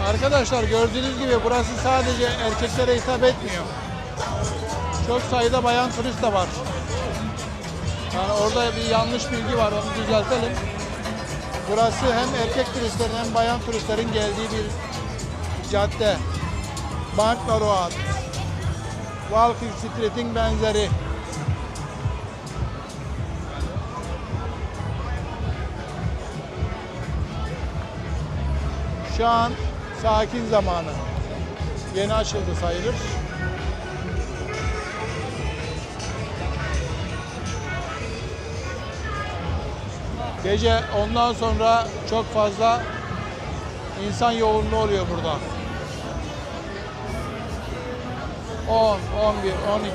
Arkadaşlar gördüğünüz gibi burası sadece erkeklere hitap etmiyor. Çok sayıda bayan turist de var. Yani orada bir yanlış bilgi var, onu düzeltelim. Burası hem erkek turistlerin hem bayan turistlerin geldiği bir cadde. Bank Road, Walking Street'in benzeri. Şu an sakin zamanı. Yeni açıldı sayılır. Gece ondan sonra çok fazla insan yoğunluğu oluyor burada. 10, 11,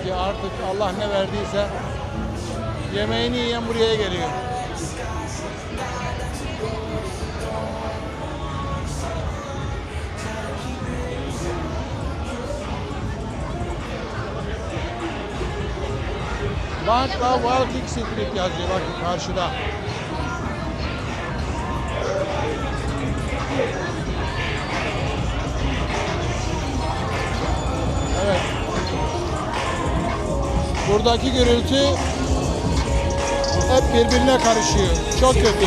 12 artık Allah ne verdiyse yemeğini yiyen buraya geliyor. Bankla Walking Street yazıyor bakın karşıda. Evet. Buradaki gürültü hep birbirine karışıyor. Çok kötü.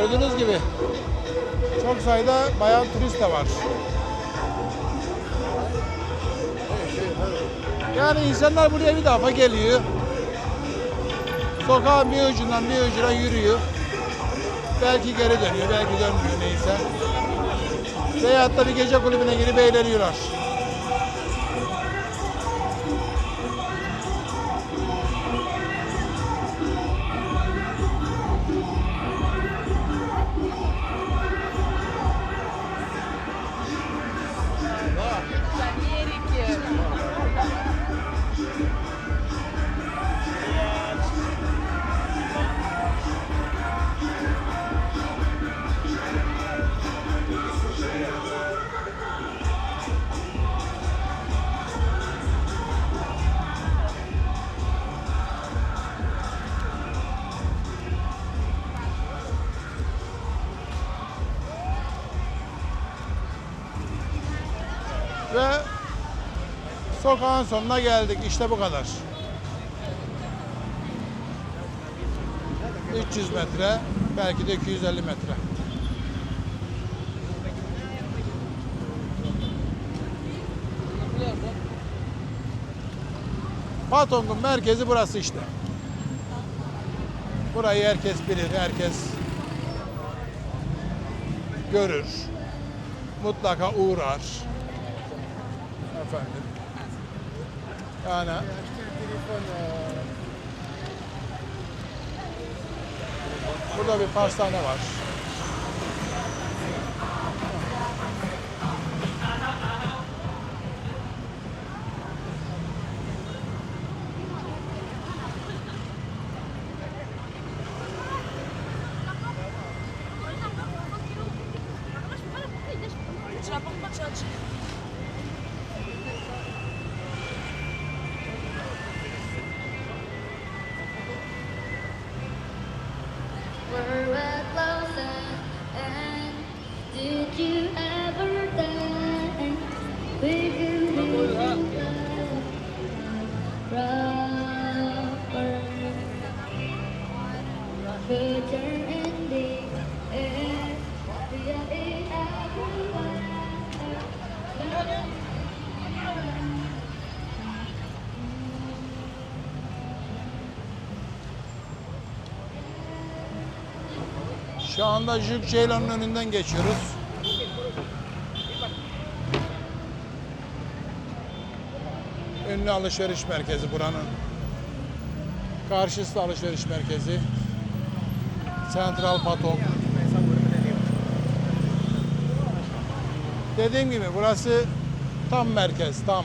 Gördüğünüz gibi çok sayıda bayan turist de var. Yani insanlar buraya bir defa geliyor. Sokağın bir ucundan bir ucuna yürüyor. Belki geri dönüyor, belki dönmüyor neyse. Veyahut da bir gece kulübüne girip eğleniyorlar. Ve sokağın sonuna geldik. İşte bu kadar. 300 metre, belki de 250 metre. Patong'un merkezi burası işte. Burayı herkes bilir, herkes görür. Mutlaka uğrar. Efendim. Yani burada bir pastane var. We're closer, and did you ever dance with you proper future and the air Şu anda Jük Ceylan'ın önünden geçiyoruz. Ünlü alışveriş merkezi buranın. Karşısı da alışveriş merkezi. Central Patong. Dediğim gibi burası tam merkez, tam.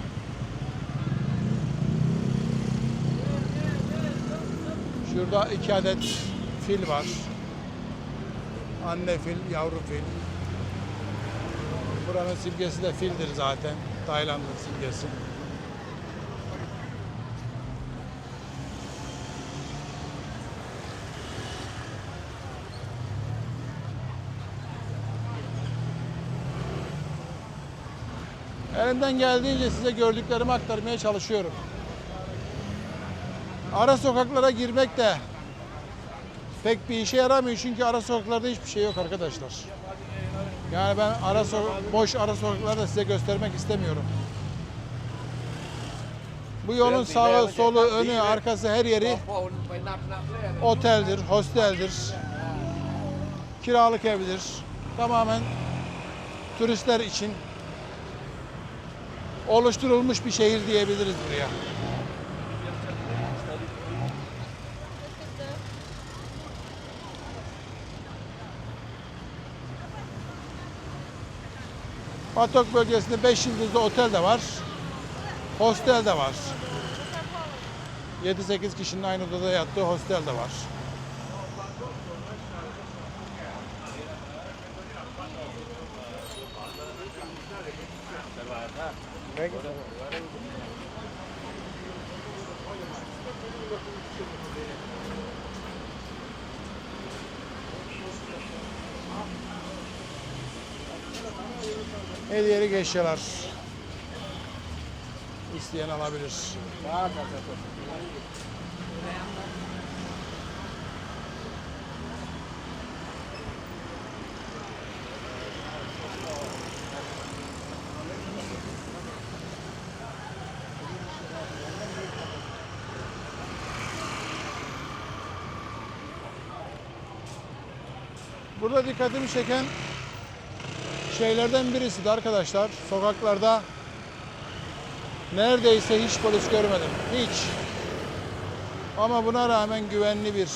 Şurada 2 adet fil var. Anne fil, yavru fil. Buranın simgesi de fildir zaten. Tayland'ın simgesi. Elimden geldiğince size gördüklerimi aktarmaya çalışıyorum. Ara sokaklara girmek de pek bir işe yaramıyor çünkü ara sokaklarda hiçbir şey yok arkadaşlar. Yani ben boş ara sokakları da size göstermek istemiyorum. Bu yolun sağı, solu, önü, arkası her yeri oteldir, hosteldir, kiralık evdir. Tamamen turistler için oluşturulmuş bir şehir diyebiliriz buraya. Patok bölgesinde 5 yıldızlı otel de var. Hostel de var. 7-8 kişinin aynı odada yattığı hostel de var. Hediyelik eşyalar. İsteyen alabilir. Burada dikkatimi çeken şeylerden birisi de arkadaşlar, sokaklarda neredeyse hiç polis görmedim. Hiç. Ama buna rağmen güvenli bir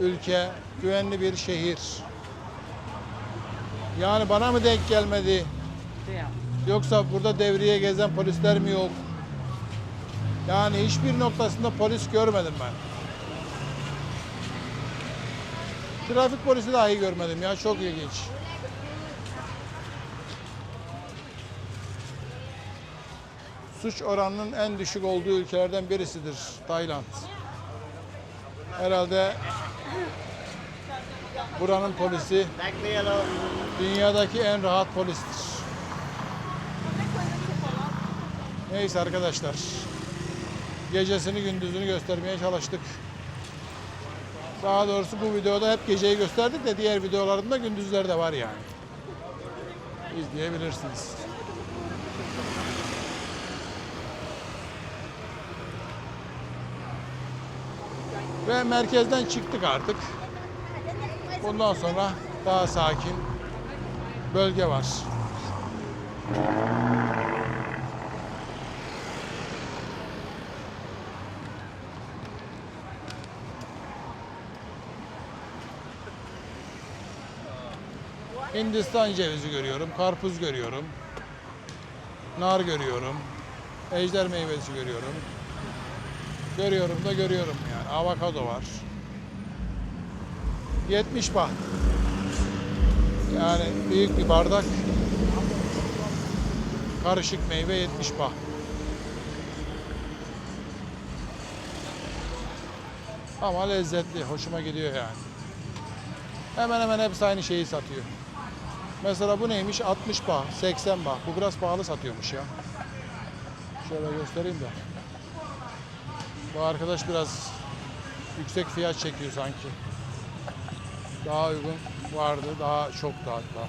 ülke, güvenli bir şehir. Yani bana mı denk gelmedi? Yoksa burada devriye gezen polisler mi yok? Yani hiçbir noktasında polis görmedim ben. Trafik polisi dahi görmedim ya, çok ilginç. Suç oranının en düşük olduğu ülkelerden birisidir Tayland. Herhalde buranın polisi dünyadaki en rahat polistir. Neyse arkadaşlar, gecesini gündüzünü göstermeye çalıştık. Daha doğrusu bu videoda hep geceyi gösterdik de diğer videolarında gündüzler de var yani. İzleyebilirsiniz. Ve merkezden çıktık artık. Bundan sonra daha sakin bölge var. Hindistan cevizi görüyorum, karpuz görüyorum, nar görüyorum, ejder meyvesi görüyorum. Görüyorum da görüyorum yani. Avokado var. 70 baht. Yani büyük bir bardak karışık meyve 70 baht. Ama lezzetli, hoşuma gidiyor yani. Hemen hemen hepsi aynı şeyi satıyor. Mesela bu neymiş? 60 baht, 80 baht. Bu biraz pahalı satıyormuş ya. Şöyle göstereyim de. Bu arkadaş biraz yüksek fiyat çekiyor sanki. Daha uygun vardı, daha çok da hatta.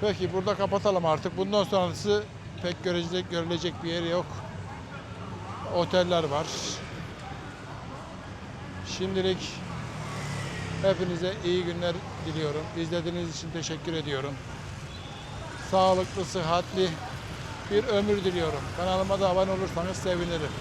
Peki burada kapatalım artık. Bundan sonrası pek görülecek bir yer yok. Oteller var. Şimdilik hepinize iyi günler diliyorum. İzlediğiniz için teşekkür ediyorum. Sağlıklı, sıhhatli bir ömür diliyorum. Kanalıma da abone olursanız sevinirim.